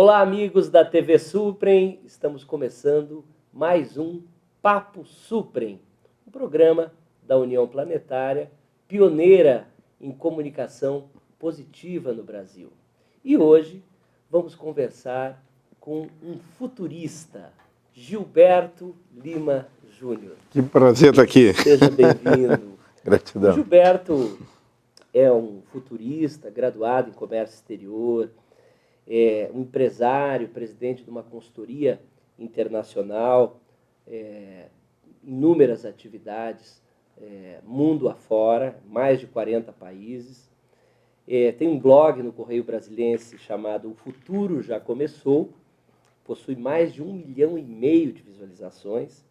Olá, amigos da TV Suprem, estamos começando mais um Papo Suprem, um programa da União Planetária, pioneira em comunicação positiva no Brasil. E hoje vamos conversar com um futurista, Gilberto Lima Júnior. Que prazer estar aqui. Seja bem-vindo. Gratidão. O Gilberto é um futurista, graduado em comércio exterior, é um empresário, presidente de uma consultoria internacional, inúmeras atividades, mundo afora, mais de 40 países. Tem um blog no Correio Brasiliense chamado O Futuro Já Começou, possui mais de 1,5 milhão de visualizações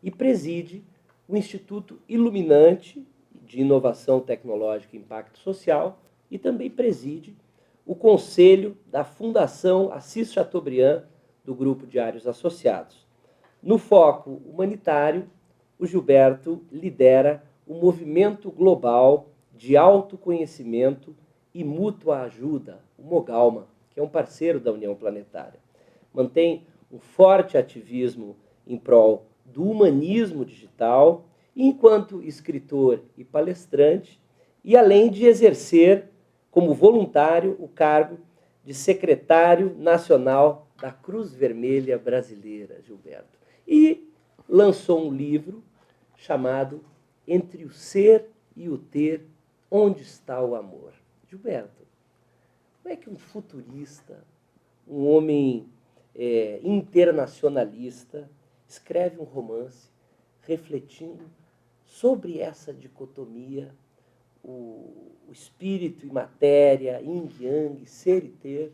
e preside o Instituto Iluminante de Inovação Tecnológica e Impacto Social e também preside o Conselho da Fundação Assis Chateaubriand, do Grupo Diários Associados. No foco humanitário, o Gilberto lidera o Movimento Global de Autoconhecimento e Mútua Ajuda, o Mogalma, que é um parceiro da União Planetária. Mantém um forte ativismo em prol do humanismo digital, enquanto escritor e palestrante, e além de exercer como voluntário o cargo de secretário nacional da Cruz Vermelha Brasileira, Gilberto. E lançou um livro chamado Entre o Ser e o Ter, Onde Está o Amor? Gilberto, como é que um futurista, um homem internacionalista, escreve um romance refletindo sobre essa dicotomia, o espírito e matéria, yin e yang, ser e ter,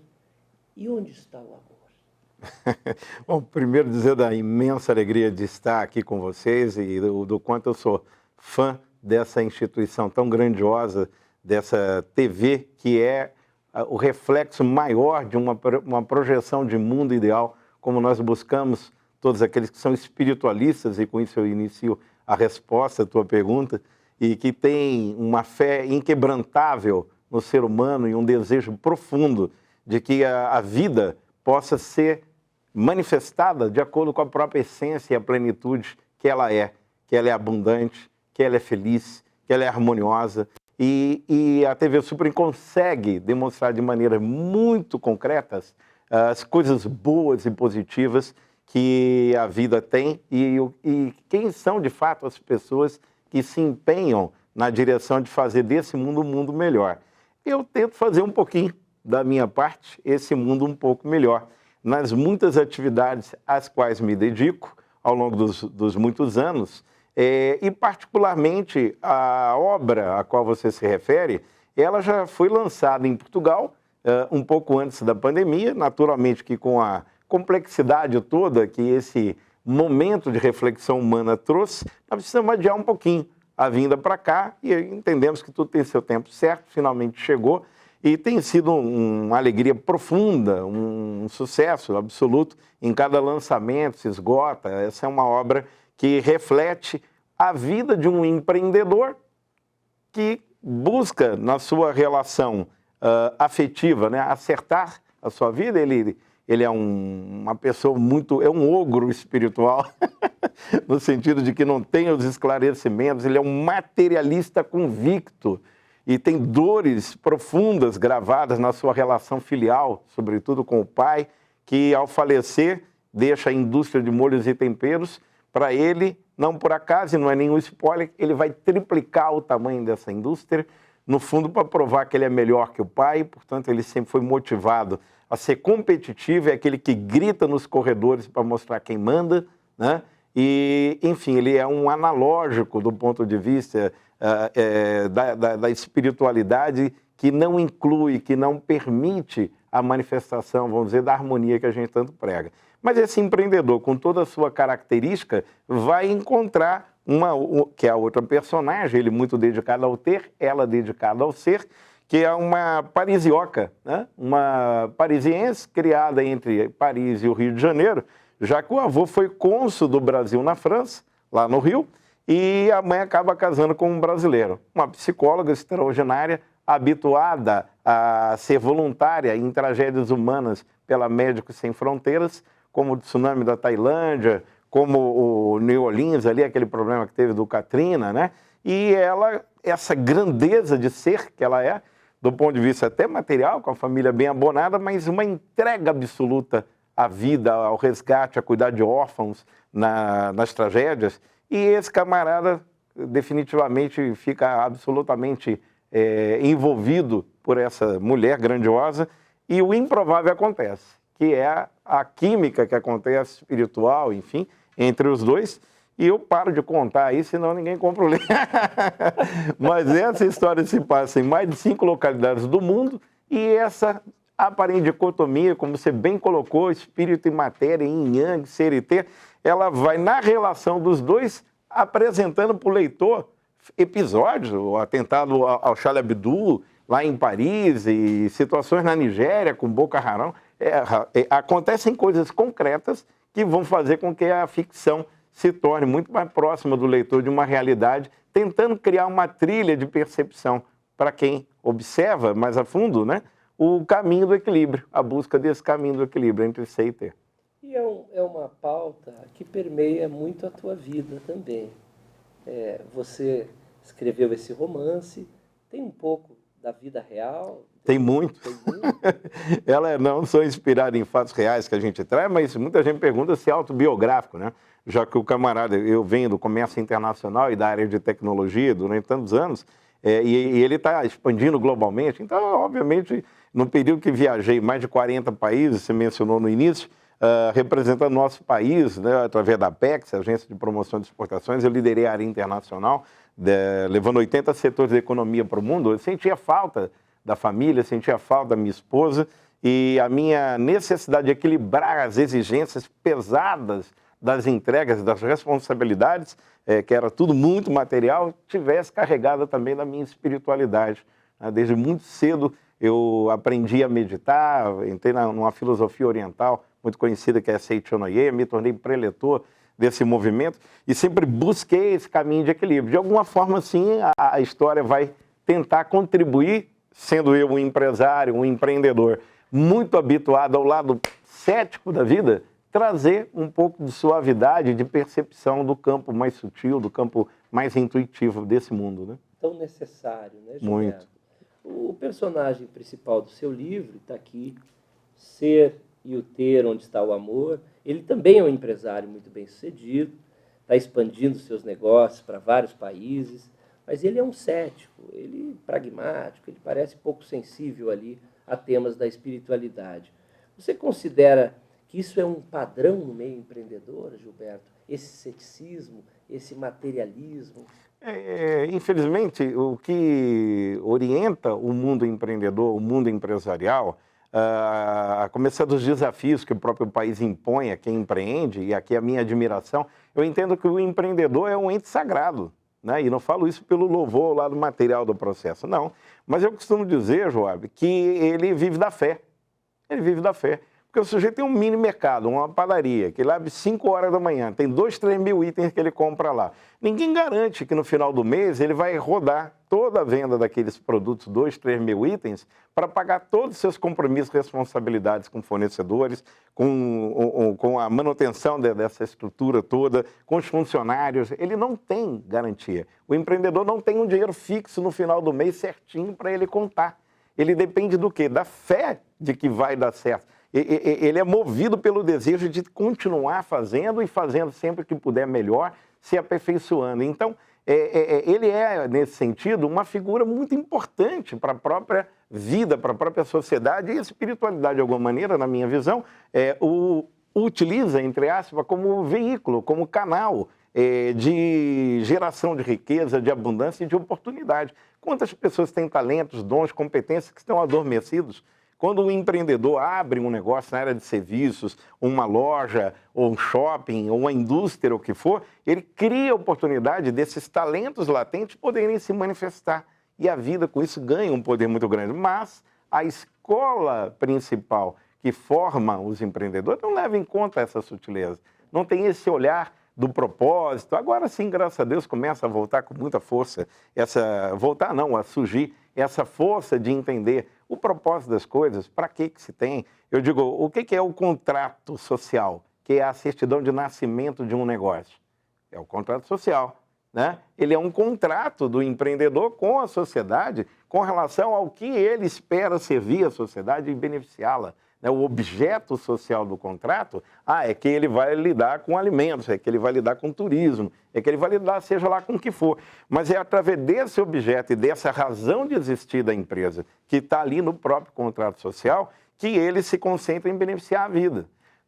e onde está o amor? Bom, primeiro dizer da imensa alegria de estar aqui com vocês e do quanto eu sou fã dessa instituição tão grandiosa, dessa TV, que é o reflexo maior de uma projeção de mundo ideal, como nós buscamos, todos aqueles que são espiritualistas, e com isso eu inicio a resposta à tua pergunta, e que tem uma fé inquebrantável no ser humano e um desejo profundo de que a vida possa ser manifestada de acordo com a própria essência e a plenitude que ela é abundante, que ela é feliz, que ela é harmoniosa. E a TV Suprem consegue demonstrar de maneira muito concretas as coisas boas e positivas que a vida tem e quem são de fato as pessoas que se empenham na direção de fazer desse mundo um mundo melhor. Eu tento fazer um pouquinho da minha parte, esse mundo um pouco melhor, nas muitas atividades às quais me dedico ao longo dos muitos anos, e particularmente a obra a qual você se refere, ela já foi lançada em Portugal, um pouco antes da pandemia, naturalmente que com a complexidade toda que esse momento de reflexão humana trouxe, nós precisamos adiar um pouquinho a vinda para cá e entendemos que tudo tem seu tempo certo, finalmente chegou e tem sido uma alegria profunda, um sucesso absoluto. Em cada lançamento se esgota. Essa é uma obra que reflete a vida de um empreendedor que busca na sua relação afetiva, né, acertar a sua vida. Ele é uma pessoa é um ogro espiritual, no sentido de que não tem os esclarecimentos, ele é um materialista convicto e tem dores profundas gravadas na sua relação filial, sobretudo com o pai, que ao falecer deixa a indústria de molhos e temperos para ele, não por acaso, e não é nenhum spoiler, ele vai triplicar o tamanho dessa indústria, no fundo para provar que ele é melhor que o pai, portanto ele sempre foi motivado a ser competitivo, é aquele que grita nos corredores para mostrar quem manda, né? E, enfim, ele é um analógico do ponto de vista da espiritualidade que não inclui, que não permite a manifestação, vamos dizer, da harmonia que a gente tanto prega. Mas esse empreendedor, com toda a sua característica, vai encontrar que é a outra personagem, ele muito dedicado ao ter, ela dedicada ao ser, que é uma parisioca, né? Uma parisiense criada entre Paris e o Rio de Janeiro, já que o avô foi cônsul do Brasil na França, lá no Rio, e a mãe acaba casando com um brasileiro. Uma psicóloga extraordinária, habituada a ser voluntária em tragédias humanas pela Médicos Sem Fronteiras, como o tsunami da Tailândia, como o New Orleans, ali, aquele problema que teve do Katrina, né? E ela, essa grandeza de ser que ela é, do ponto de vista até material, com a família bem abonada, mas uma entrega absoluta à vida, ao resgate, a cuidar de órfãos nas tragédias. E esse camarada definitivamente fica absolutamente envolvido por essa mulher grandiosa e o improvável acontece, que é a química que acontece espiritual, enfim, entre os dois. E eu paro de contar aí, senão ninguém compra o livro. Mas essa história se passa em mais de 5 localidades do mundo e essa aparente dicotomia, como você bem colocou, espírito e matéria, yin yang, ser e ter, ela vai na relação dos dois apresentando para o leitor episódios, o atentado ao Charlie Hebdo lá em Paris e situações na Nigéria com Boko Haram. Acontecem coisas concretas que vão fazer com que a ficção se torne muito mais próxima do leitor de uma realidade, tentando criar uma trilha de percepção para quem observa mais a fundo, né, o caminho do equilíbrio, a busca desse caminho do equilíbrio entre ser e ter. E é uma pauta que permeia muito a tua vida também. Você escreveu esse romance, tem um pouco da vida real? Tem muito. Tem muito? Ela não só inspirada em fatos reais que a gente traz, mas muita gente pergunta se é autobiográfico, né? Já que o camarada, eu venho do comércio internacional e da área de tecnologia durante tantos anos, e ele está expandindo globalmente. Então, obviamente, no período que viajei mais de 40 países, você mencionou no início, representando nosso país, né, através da Apex, Agência de Promoção de Exportações, eu liderei a área internacional, levando 80 setores da economia para o mundo. Eu sentia falta da família, sentia falta da minha esposa e a minha necessidade de equilibrar as exigências pesadas das entregas, das responsabilidades, que era tudo muito material, tivesse carregada também da minha espiritualidade. Desde muito cedo eu aprendi a meditar, entrei numa filosofia oriental muito conhecida que é Seichonoye, me tornei preletor desse movimento e sempre busquei esse caminho de equilíbrio. De alguma forma, sim, a história vai tentar contribuir, sendo eu um empresário, um empreendedor muito habituado ao lado cético da vida, trazer um pouco de suavidade, de percepção do campo mais sutil, do campo mais intuitivo desse mundo, né? Tão necessário, né, Gilberto? Muito. O personagem principal do seu livro está aqui, Ser e o Ter, Onde Está o Amor. Ele também é um empresário muito bem-sucedido, está expandindo seus negócios para vários países, mas ele é um cético, ele é pragmático, ele parece pouco sensível ali a temas da espiritualidade. Você considera que isso é um padrão no meio empreendedor, Gilberto? Esse ceticismo, esse materialismo? Infelizmente, o que orienta o mundo empreendedor, o mundo empresarial, a começar dos desafios que o próprio país impõe a quem empreende, e aqui a minha admiração, eu entendo que o empreendedor é um ente sagrado, né? E não falo isso pelo louvor lá do material do processo, não. Mas eu costumo dizer, Joab, que ele vive da fé. Ele vive da fé. Porque o sujeito tem um mini mercado, uma padaria, que ele abre 5 horas da manhã, tem 2, 3 mil itens que ele compra lá. Ninguém garante que no final do mês ele vai rodar toda a venda daqueles produtos, 2, 3 mil itens, para pagar todos os seus compromissos e responsabilidades com fornecedores, com a manutenção dessa estrutura toda, com os funcionários. Ele não tem garantia. O empreendedor não tem um dinheiro fixo no final do mês certinho para ele contar. Ele depende do quê? Da fé de que vai dar certo. Ele é movido pelo desejo de continuar fazendo e fazendo sempre que puder melhor, se aperfeiçoando. Então, ele é, nesse sentido, uma figura muito importante para a própria vida, para a própria sociedade, e a espiritualidade, de alguma maneira, na minha visão, o utiliza, entre aspas, como veículo, como canal de geração de riqueza, de abundância e de oportunidade. Quantas pessoas têm talentos, dons, competências que estão adormecidos? Quando o empreendedor abre um negócio na área de serviços, uma loja, ou um shopping, ou uma indústria, o que for, ele cria a oportunidade desses talentos latentes poderem se manifestar. E a vida, com isso, ganha um poder muito grande. Mas a escola principal que forma os empreendedores não leva em conta essa sutileza. Não tem esse olhar do propósito. Agora sim, graças a Deus, começa a voltar com muita força, a surgir essa força de entender o propósito das coisas, para que se tem. Eu digo, o que é o contrato social, que é a certidão de nascimento de um negócio? É o contrato social, né? Ele é um contrato do empreendedor com a sociedade com relação ao que ele espera servir a sociedade e beneficiá-la. O objeto social do contrato é que ele vai lidar com alimentos, é que ele vai lidar com turismo, é que ele vai lidar seja lá com o que for. Mas é através desse objeto e dessa razão de existir da empresa, que está ali no próprio contrato social, que ele se concentra em beneficiar a vida.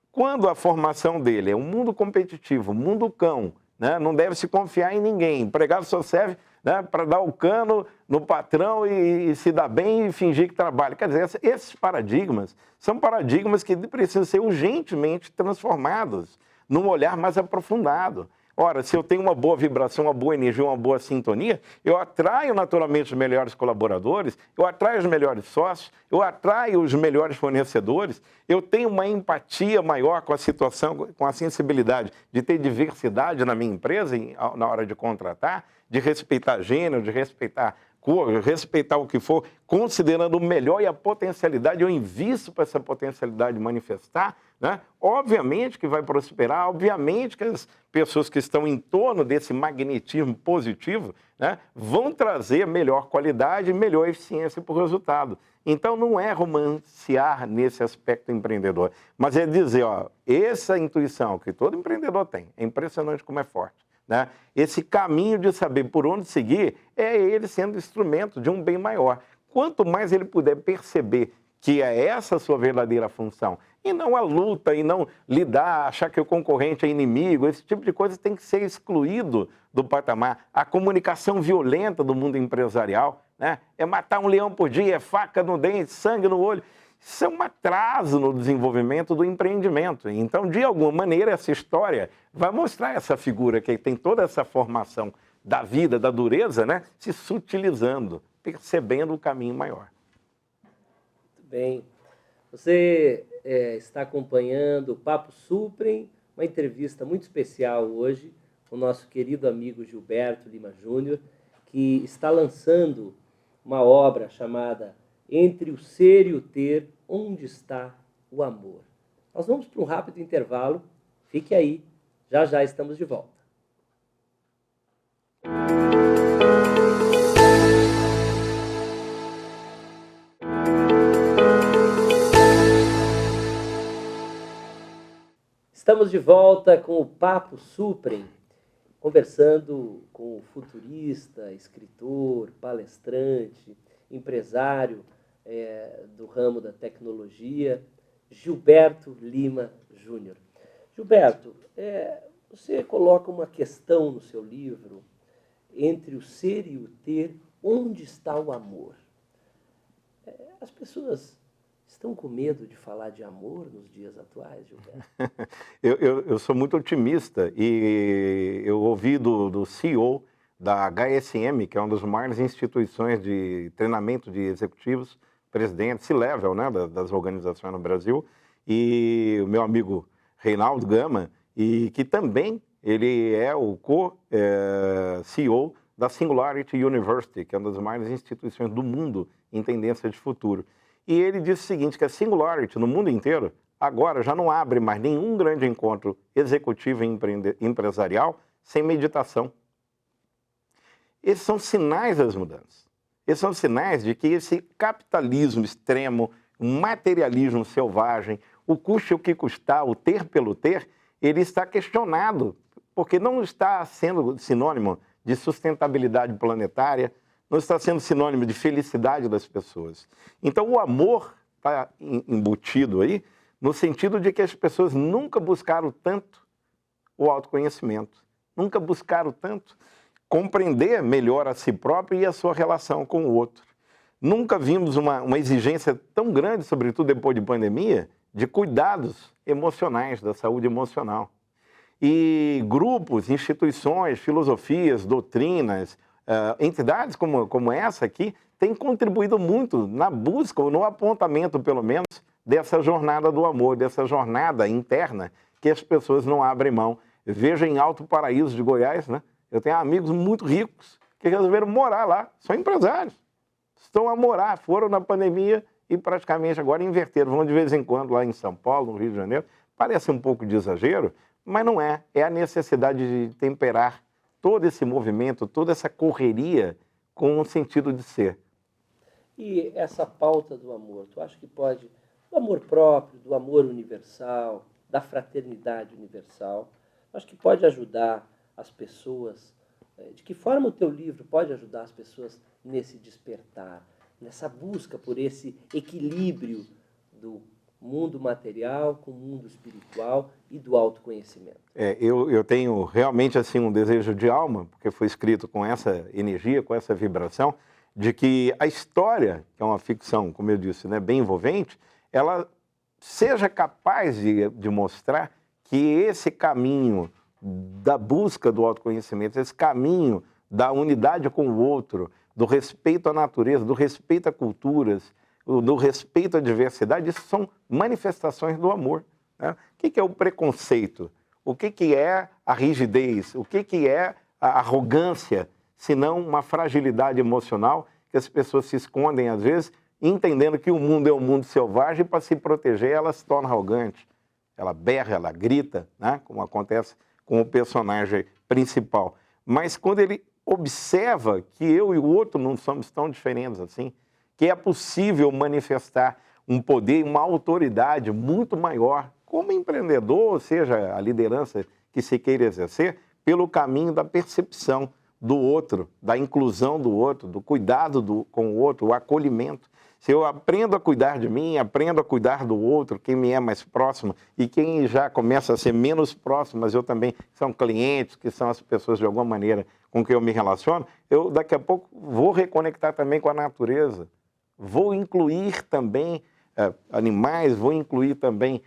Quando a formação dele é um mundo competitivo, um mundo cão, né? Não deve se confiar em ninguém, empregado só serve, né, para dar o cano no patrão e se dar bem e fingir que trabalha. Quer dizer, esses paradigmas são paradigmas que precisam ser urgentemente transformados num olhar mais aprofundado. Ora, se eu tenho uma boa vibração, uma boa energia, uma boa sintonia, eu atraio naturalmente os melhores colaboradores, eu atraio os melhores sócios, eu atraio os melhores fornecedores, eu tenho uma empatia maior com a situação, com a sensibilidade de ter diversidade na minha empresa na hora de contratar, de respeitar gênero, de respeitar cor, respeitar o que for, considerando o melhor e a potencialidade, eu invisto para essa potencialidade manifestar, né? Obviamente que vai prosperar, obviamente que as pessoas que estão em torno desse magnetismo positivo, né, vão trazer melhor qualidade e melhor eficiência para o resultado. Então não é romancear nesse aspecto empreendedor, mas é dizer, essa intuição que todo empreendedor tem, é impressionante como é forte. Né? Esse caminho de saber por onde seguir é ele sendo instrumento de um bem maior. Quanto mais ele puder perceber que é essa a sua verdadeira função, e não a luta, e não lidar, achar que o concorrente é inimigo, esse tipo de coisa tem que ser excluído do patamar. A comunicação violenta do mundo empresarial, né? É matar um leão por dia, é faca no dente, sangue no olho. Isso é um atraso no desenvolvimento do empreendimento. Então, de alguma maneira, essa história vai mostrar essa figura que tem toda essa formação da vida, da dureza, né, se sutilizando, percebendo o caminho maior. Muito bem. Você está acompanhando o Papo Suprem, uma entrevista muito especial hoje com o nosso querido amigo Gilberto Lima Júnior, que está lançando uma obra chamada Entre o Ser e o Ter, Onde Está o Amor. Nós vamos para um rápido intervalo. Fique aí, já já estamos de volta. Estamos de volta com o Papo Suprem, conversando com o futurista, escritor, palestrante, empresário do ramo da tecnologia, Gilberto Lima Júnior. Gilberto, você coloca uma questão no seu livro, Entre o Ser e o Ter, Onde Está o Amor? As pessoas estão com medo de falar de amor nos dias atuais, Gilberto? Eu sou muito otimista e eu ouvi do CEO da HSM, que é uma das maiores instituições de treinamento de executivos, presidente, C-level, né, das organizações no Brasil, e o meu amigo Reinaldo Gama, e que também ele é o co-CEO da Singularity University, que é uma das maiores instituições do mundo em tendência de futuro. E ele disse o seguinte, que a Singularity no mundo inteiro, agora já não abre mais nenhum grande encontro executivo e empresarial sem meditação. Esses são sinais das mudanças. Esses são sinais de que esse capitalismo extremo, o materialismo selvagem, o custe o que custar, o ter pelo ter, ele está questionado, porque não está sendo sinônimo de sustentabilidade planetária, não está sendo sinônimo de felicidade das pessoas. Então o amor está embutido aí, no sentido de que as pessoas nunca buscaram tanto o autoconhecimento, nunca buscaram tanto compreender melhor a si próprio e a sua relação com o outro. Nunca vimos uma exigência tão grande, sobretudo depois de pandemia, de cuidados emocionais, da saúde emocional. E grupos, instituições, filosofias, doutrinas, entidades como essa aqui, têm contribuído muito na busca, ou no apontamento, pelo menos, dessa jornada do amor, dessa jornada interna que as pessoas não abrem mão. Veja em Alto Paraíso de Goiás, né? Eu tenho amigos muito ricos que resolveram morar lá, são empresários. estão a morar, foram na pandemia e praticamente agora inverteram. Vão de vez em quando lá em São Paulo, no Rio de Janeiro. Parece um pouco de exagero, mas não é. É a necessidade de temperar todo esse movimento, toda essa correria com um sentido de ser. E essa pauta do amor, tu acha que pode, do amor próprio, do amor universal, da fraternidade universal, acho que pode ajudar as pessoas? De que forma o teu livro pode ajudar as pessoas nesse despertar, nessa busca por esse equilíbrio do mundo material com o mundo espiritual e do autoconhecimento? Eu tenho realmente assim um desejo de alma, porque foi escrito com essa energia, com essa vibração, de que a história, que é uma ficção, como eu disse, né, bem envolvente, ela seja capaz de mostrar que esse caminho da busca do autoconhecimento, esse caminho da unidade com o outro, do respeito à natureza, do respeito a culturas, do respeito à diversidade, isso são manifestações do amor, né? O que é o preconceito? O que é a rigidez? O que é a arrogância, se não uma fragilidade emocional que as pessoas se escondem, às vezes, entendendo que o mundo é um mundo selvagem e para se proteger ela se torna arrogante. Ela berra, ela grita, né? Como acontece com o personagem principal. Mas quando ele observa que eu e o outro não somos tão diferentes assim, que é possível manifestar um poder e uma autoridade muito maior como empreendedor, ou seja, a liderança que se queira exercer, pelo caminho da percepção do outro, da inclusão do outro, do cuidado com o outro, o acolhimento. Se eu aprendo a cuidar de mim, aprendo a cuidar do outro, quem me é mais próximo e quem já começa a ser menos próximo, mas eu também, são clientes, que são as pessoas de alguma maneira com quem eu me relaciono, eu daqui a pouco vou reconectar também com a natureza. Vou incluir também animais, vou incluir também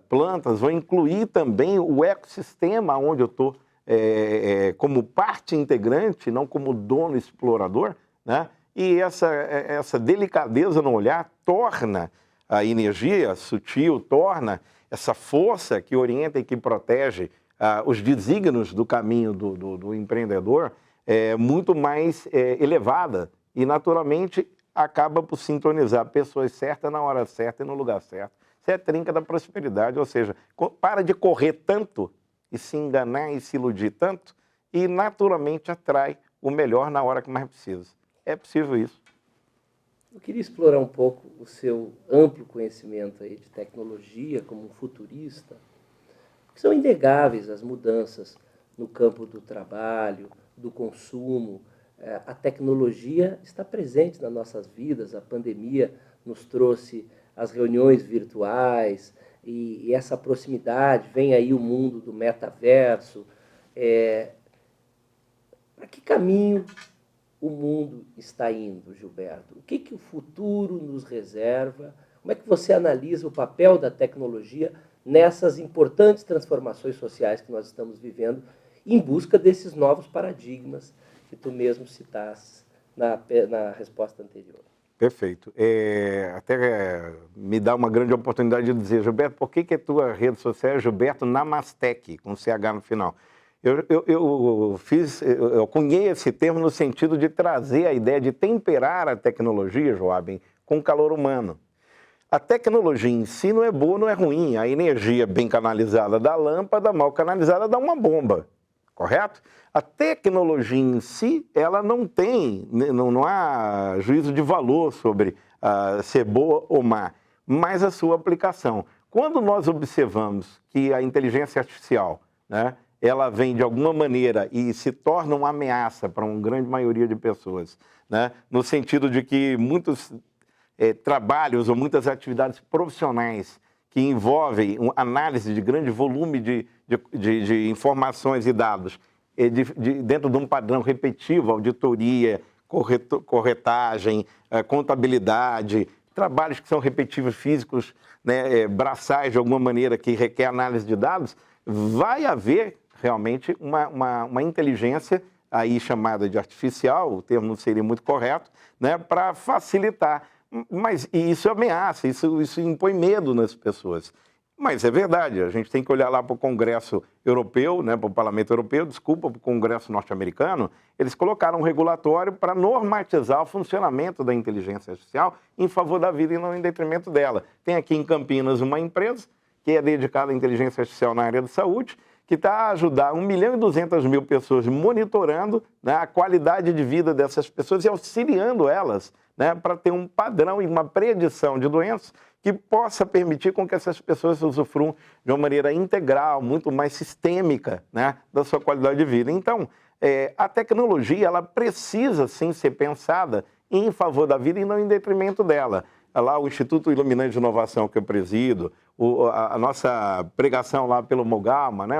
plantas, vou incluir também o ecossistema onde eu estou como parte integrante, não como dono explorador, né? E essa delicadeza no olhar torna a energia sutil, torna essa força que orienta e que protege os desígnios do caminho do empreendedor muito mais elevada e, naturalmente, acaba por sintonizar pessoas certas na hora certa e no lugar certo. Isso é a trinca da prosperidade, ou seja, para de correr tanto e se enganar e se iludir tanto e, naturalmente, atrai o melhor na hora que mais precisa. É possível isso. Eu queria explorar um pouco o seu amplo conhecimento aí de tecnologia como um futurista, porque são inegáveis as mudanças no campo do trabalho, do consumo. A tecnologia está presente nas nossas vidas, a pandemia nos trouxe as reuniões virtuais e essa proximidade, vem aí o mundo do metaverso. Para que caminho o mundo está indo, Gilberto? O que o futuro nos reserva? Como é que você analisa o papel da tecnologia nessas importantes transformações sociais que nós estamos vivendo em busca desses novos paradigmas que tu mesmo citaste na resposta anterior? Perfeito. Até me dá uma grande oportunidade de dizer, Gilberto, por que a tua rede social é Gilberto Namastec, com CH no final? Eu cunhei esse termo no sentido de trazer a ideia de temperar a tecnologia, Joabem, com o calor humano. A tecnologia em si não é boa, não é ruim. A energia bem canalizada da lâmpada, mal canalizada dá uma bomba, correto? A tecnologia em si, ela não tem, não há juízo de valor sobre ser boa ou má, mas a sua aplicação. Quando nós observamos que a inteligência artificial, né, ela vem de alguma maneira e se torna uma ameaça para uma grande maioria de pessoas, né, no sentido de que muitos trabalhos ou muitas atividades profissionais que envolvem análise de grande volume de informações e dados dentro de um padrão repetitivo, auditoria, corretagem, contabilidade, trabalhos que são repetitivos físicos, né, braçais de alguma maneira que requer análise de dados, vai haver realmente uma inteligência aí chamada de artificial, o termo não seria muito correto, né, para facilitar. Mas isso ameaça, isso impõe medo nas pessoas. Mas é verdade, a gente tem que olhar lá para o Congresso Europeu, né, para o Parlamento Europeu, desculpa, para o Congresso norte-americano, eles colocaram um regulatório para normatizar o funcionamento da inteligência artificial em favor da vida e não em detrimento dela. Tem aqui em Campinas uma empresa que é dedicada à inteligência artificial na área da saúde, que está a ajudar 1.200.000 pessoas monitorando, né, a qualidade de vida dessas pessoas e auxiliando elas, né, para ter um padrão e uma predição de doenças que possa permitir com que essas pessoas usufruam de uma maneira integral, muito mais sistêmica, né, da sua qualidade de vida. Então, a tecnologia ela precisa sim ser pensada em favor da vida e não em detrimento dela. Lá o Instituto Iluminante de Inovação que eu presido, a nossa pregação lá pelo Mogalma, né,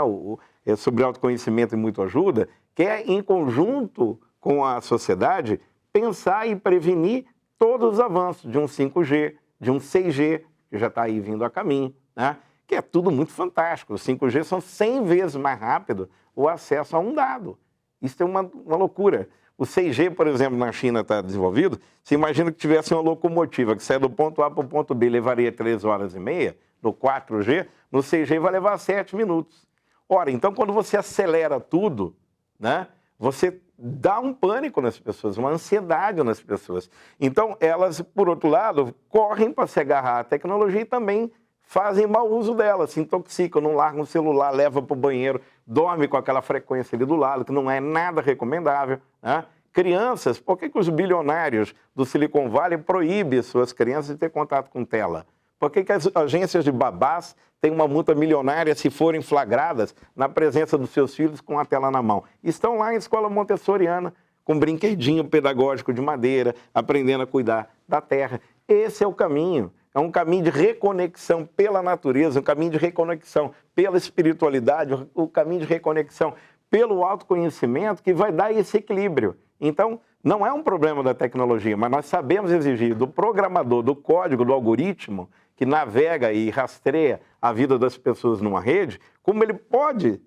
sobre autoconhecimento e muito ajuda, quer, em conjunto com a sociedade, pensar e prevenir todos os avanços de um 5G, de um 6G, que já está aí vindo a caminho, né, que é tudo muito fantástico. Os 5G são 100 vezes mais rápido o acesso a um dado. Isso é uma loucura. O 6G, por exemplo, na China está desenvolvido, você imagina que tivesse uma locomotiva que sai do ponto A para o ponto B, levaria 3 horas e meia, no 4G, no 6G vai levar 7 minutos. Ora, então quando você acelera tudo, né, você dá um pânico nas pessoas, uma ansiedade nas pessoas. Então elas, por outro lado, correm para se agarrar à tecnologia e também fazem mau uso dela, se intoxicam, não largam o celular, levam para o banheiro, dorme com aquela frequência ali do lado, que não é nada recomendável, né? Crianças, por que os bilionários do Silicon Valley proíbem suas crianças de ter contato com tela? Por que as agências de babás têm uma multa milionária se forem flagradas na presença dos seus filhos com a tela na mão? Estão lá em escola montessoriana, com brinquedinho pedagógico de madeira, aprendendo a cuidar da terra. Esse é o caminho. É um caminho de reconexão pela natureza, um caminho de reconexão pela espiritualidade, o caminho de reconexão pelo autoconhecimento que vai dar esse equilíbrio. Então, não é um problema da tecnologia, mas nós sabemos exigir do programador, do código, do algoritmo, que navega e rastreia a vida das pessoas numa rede, como ele pode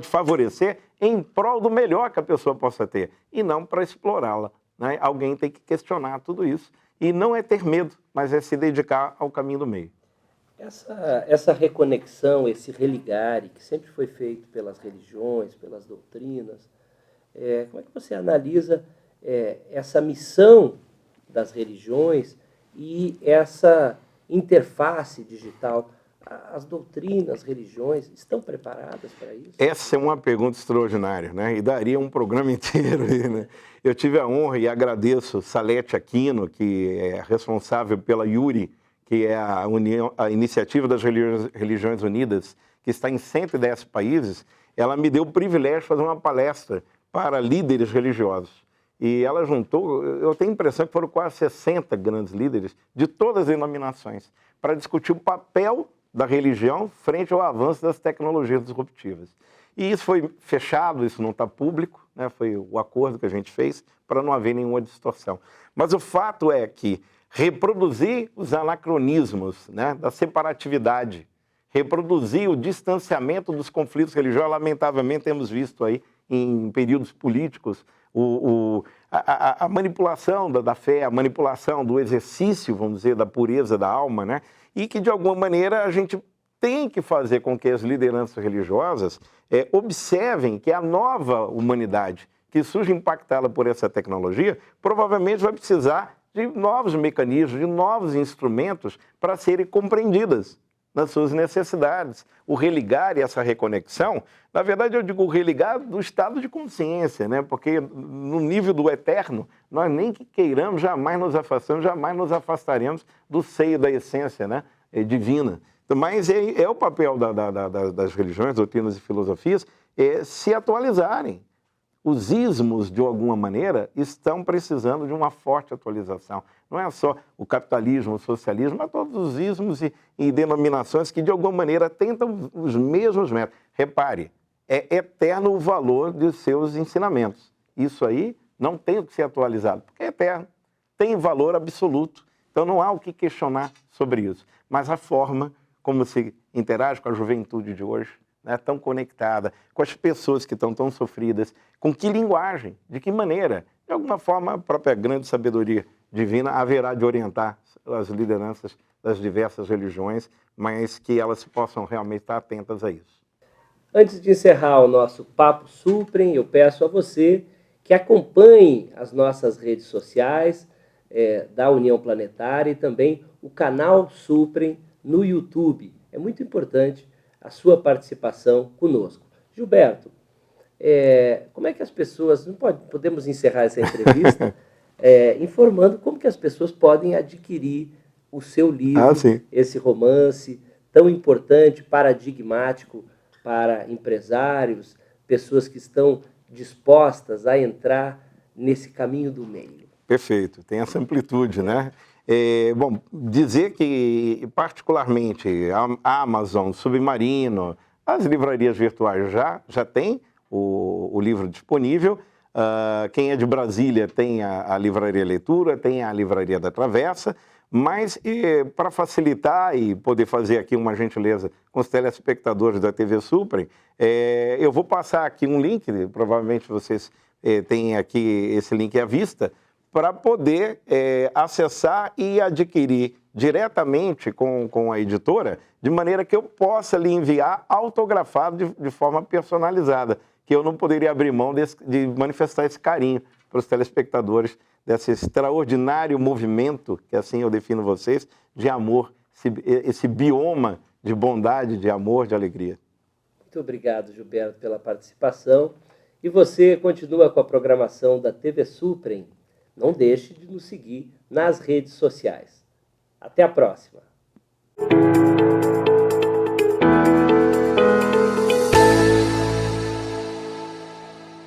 favorecer em prol do melhor que a pessoa possa ter, e não para explorá-la, né? Alguém tem que questionar tudo isso. E não é ter medo, mas é se dedicar ao caminho do meio. Essa reconexão, esse religare, que sempre foi feito pelas religiões, pelas doutrinas, como é que você analisa essa missão das religiões e essa interface digital? As doutrinas, as religiões, estão preparadas para isso? Essa é uma pergunta extraordinária, né? E daria um programa inteiro aí, né? Eu tive a honra e agradeço Salete Aquino, que é responsável pela IURI, que é a Iniciativa das Religiões Unidas, que está em 110 países. Ela me deu o privilégio de fazer uma palestra para líderes religiosos. E ela juntou, eu tenho a impressão que foram quase 60 grandes líderes de todas as denominações, para discutir o papel da religião frente ao avanço das tecnologias disruptivas. E isso foi fechado, isso não está público, né? Foi o acordo que a gente fez para não haver nenhuma distorção. Mas o fato é que reproduzir os anacronismos, né, da separatividade, reproduzir o distanciamento dos conflitos religiosos, lamentavelmente temos visto aí em períodos políticos a manipulação da fé, a manipulação do exercício, vamos dizer, da pureza da alma, né? E que, de alguma maneira, a gente tem que fazer com que as lideranças religiosas observem que a nova humanidade que surge impactada por essa tecnologia provavelmente vai precisar de novos mecanismos, de novos instrumentos para serem compreendidas nas suas necessidades. O religar e essa reconexão, na verdade eu digo o religar do estado de consciência, né? Porque no nível do eterno, nós nem que queiramos, jamais nos afastamos, jamais nos afastaremos do seio da essência, né, divina. Mas é o papel das religiões, doutrinas e filosofias se atualizarem. Os ismos, de alguma maneira, estão precisando de uma forte atualização. Não é só o capitalismo, o socialismo, mas todos os ismos e denominações que, de alguma maneira, tentam os mesmos métodos. Repare, é eterno o valor de seus ensinamentos. Isso aí não tem o que ser atualizado, porque é eterno, tem valor absoluto. Então não há o que questionar sobre isso. Mas a forma como se interage com a juventude de hoje, né, tão conectada, com as pessoas que estão tão sofridas, com que linguagem, de que maneira, de alguma forma a própria grande sabedoria divina haverá de orientar as lideranças das diversas religiões, mas que elas possam realmente estar atentas a isso. Antes de encerrar o nosso Papo Suprem, eu peço a você que acompanhe as nossas redes sociais da União Planetária e também o canal Suprem no YouTube. É muito importante a sua participação conosco. Gilberto, como é que as pessoas... Podemos encerrar essa entrevista informando como que as pessoas podem adquirir o seu livro, esse romance tão importante, paradigmático para empresários, pessoas que estão dispostas a entrar nesse caminho do meio. Perfeito, tem essa amplitude, né? Bom, dizer que, particularmente, a Amazon, Submarino, as livrarias virtuais já tem o livro disponível. Quem é de Brasília tem a Livraria Leitura, tem a Livraria da Travessa, mas para facilitar e poder fazer aqui uma gentileza com os telespectadores da TV Suprem, eu vou passar aqui um link, provavelmente vocês têm aqui esse link à vista, para poder acessar e adquirir diretamente com a editora, de maneira que eu possa lhe enviar autografado de forma personalizada, que eu não poderia abrir mão de manifestar esse carinho para os telespectadores desse extraordinário movimento, que assim eu defino vocês, de amor, esse bioma de bondade, de amor, de alegria. Muito obrigado, Gilberto, pela participação. E você continua com a programação da TV Suprem. Não deixe de nos seguir nas redes sociais. Até a próxima!